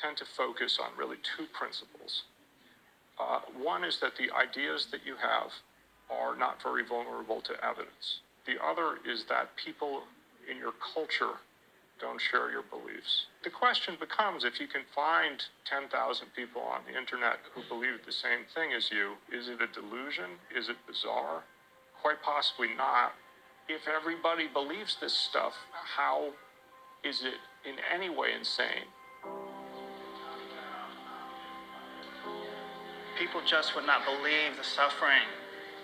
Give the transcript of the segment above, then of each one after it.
tend to focus on really two principles. One is that the ideas that you have are not very vulnerable to evidence. The other is that people in your culture don't share your beliefs. The question becomes, if you can find 10,000 people on the internet who believe the same thing as you, is it a delusion? Is it bizarre? Quite possibly not. If everybody believes this stuff, how is it in any way insane? People just would not believe the suffering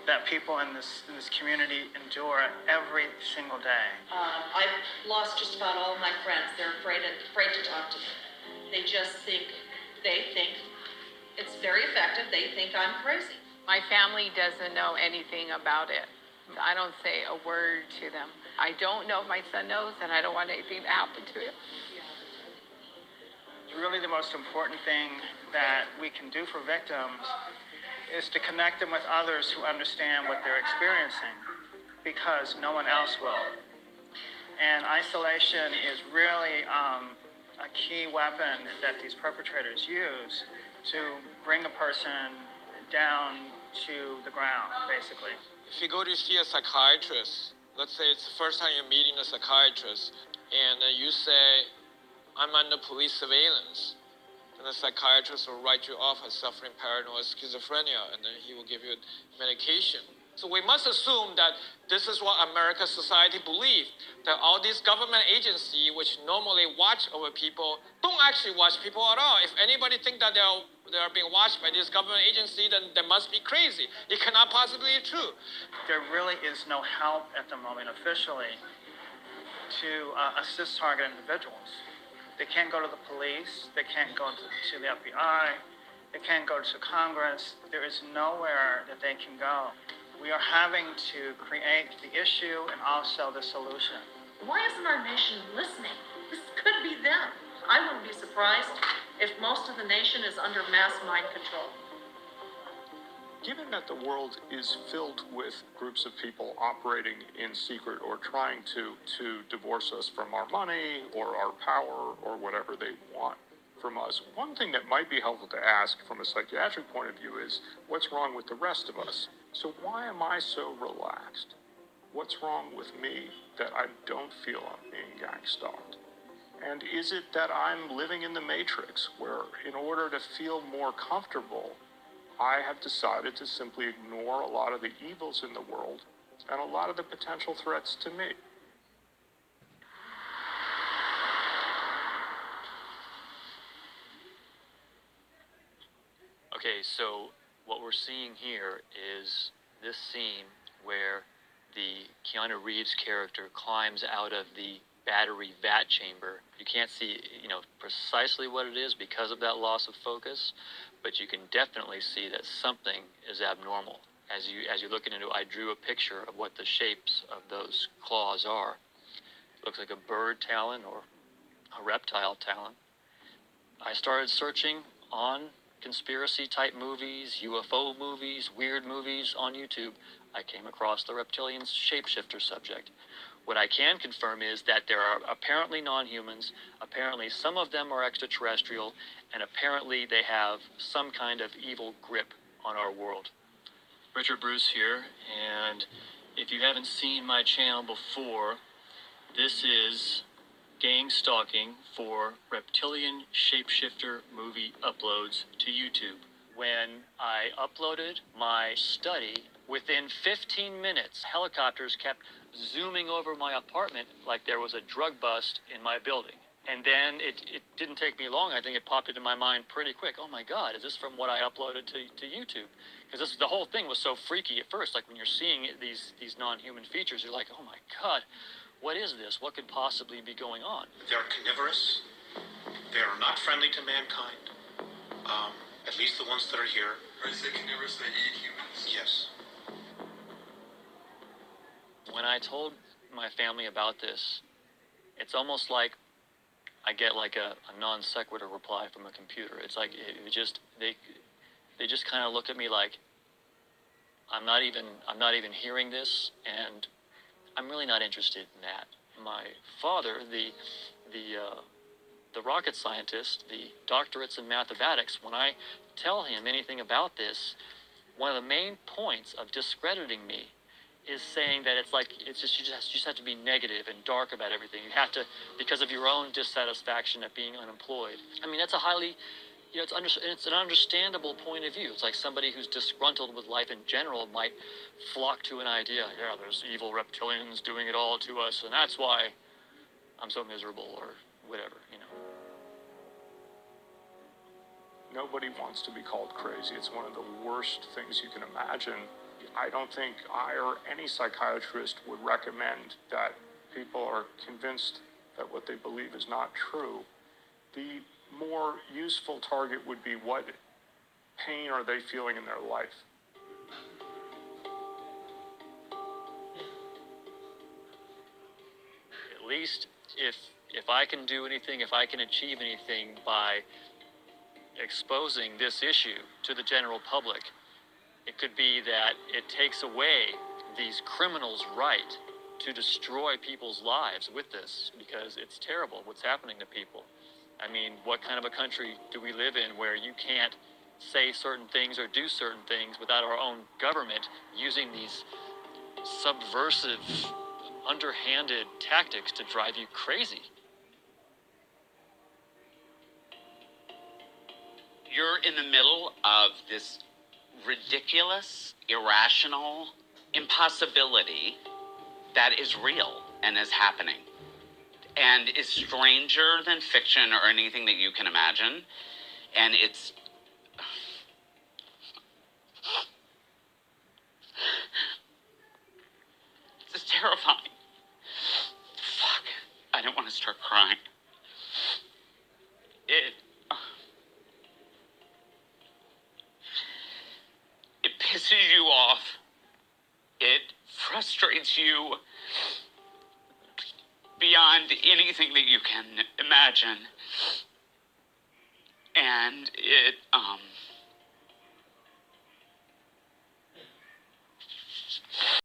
that people in this community endure every single day. I've lost just about all of my friends. They're afraid to talk to me. They think it's very effective. They think I'm crazy. My family doesn't know anything about it. I don't say a word to them. I don't know if my son knows, and I don't want anything to happen to him. Really, the most important thing that we can do for victims is to connect them with others who understand what they're experiencing, because no one else will. And isolation is really a key weapon that these perpetrators use to bring a person down to the ground, basically. If you go to see a psychiatrist, let's say it's the first time you're meeting a psychiatrist, and you say, I'm under police surveillance, then the psychiatrist will write you off as suffering paranoid schizophrenia, and then he will give you medication. So we must assume that this is what American society believes, that all these government agencies, which normally watch over people, don't actually watch people at all. If anybody think that they are being watched by this government agency, then they must be crazy. It cannot possibly be true. There really is no help at the moment officially to assist target individuals. They can't go to the police, they can't go to the FBI, they can't go to Congress. There is nowhere that they can go. We are having to create the issue and also the solution. Why isn't our nation listening? This could be them. I wouldn't be surprised if most of the nation is under mass mind control. Given that the world is filled with groups of people operating in secret or trying to divorce us from our money or our power or whatever they want from us, one thing that might be helpful to ask from a psychiatric point of view is, what's wrong with the rest of us? So why am I so relaxed? What's wrong with me that I don't feel I'm being gang-stalked? And is it that I'm living in the matrix where, in order to feel more comfortable, I have decided to simply ignore a lot of the evils in the world and a lot of the potential threats to me? Okay, so what we're seeing here is this scene where the Keanu Reeves character climbs out of the battery vat chamber. You can't see, precisely what it is because of that loss of focus, but you can definitely see that something is abnormal. As you look into it, I drew a picture of what the shapes of those claws are. It looks like a bird talon or a reptile talon. I started searching on conspiracy type movies, UFO movies, weird movies on YouTube. I came across the reptilian shapeshifter subject. What I can confirm is that there are apparently non-humans, apparently some of them are extraterrestrial, and apparently they have some kind of evil grip on our world. Richard Bruce here, and if you haven't seen my channel before, this is gang stalking for reptilian shapeshifter movie uploads to YouTube. When I uploaded my study, within 15 minutes, helicopters kept zooming over my apartment like there was a drug bust in my building. And then it didn't take me long. I think it popped into my mind pretty quick. Oh my God, is this from what I uploaded to YouTube? Because the whole thing was so freaky at first. Like when you're seeing these non-human features, you're like, oh my God, what is this? What could possibly be going on? They're carnivorous. They're not friendly to mankind. At least the ones that are here. Are they carnivorous? They eat humans? Yes. When I told my family about this, it's almost like I get like a non sequitur reply from a computer. It's like they just kind of look at me like I'm not even hearing this, and I'm really not interested in that. My father, the the rocket scientist, the doctorates in mathematics, when I tell him anything about this, one of the main points of discrediting me is saying that you just have to be negative and dark about everything. You have to, because of your own dissatisfaction at being unemployed. I mean, that's a highly, it's an understandable point of view. It's like somebody who's disgruntled with life in general might flock to an idea. Yeah, there's evil reptilians doing it all to us, and that's why I'm so miserable, or whatever. Nobody wants to be called crazy. It's one of the worst things you can imagine. I don't think I or any psychiatrist would recommend that people are convinced that what they believe is not true. The more useful target would be, what pain are they feeling in their life? At least if I can do anything, if I can achieve anything by exposing this issue to the general public, it could be that it takes away these criminals' right to destroy people's lives with this, because it's terrible what's happening to people. I mean, what kind of a country do we live in where you can't say certain things or do certain things without our own government using these subversive, underhanded tactics to drive you crazy? You're in the middle of this ridiculous, irrational impossibility that is real and is happening and is stranger than fiction or anything that you can imagine. And it's terrifying. Fuck. I don't want to start crying. It pisses you off. It frustrates you beyond anything that you can imagine. And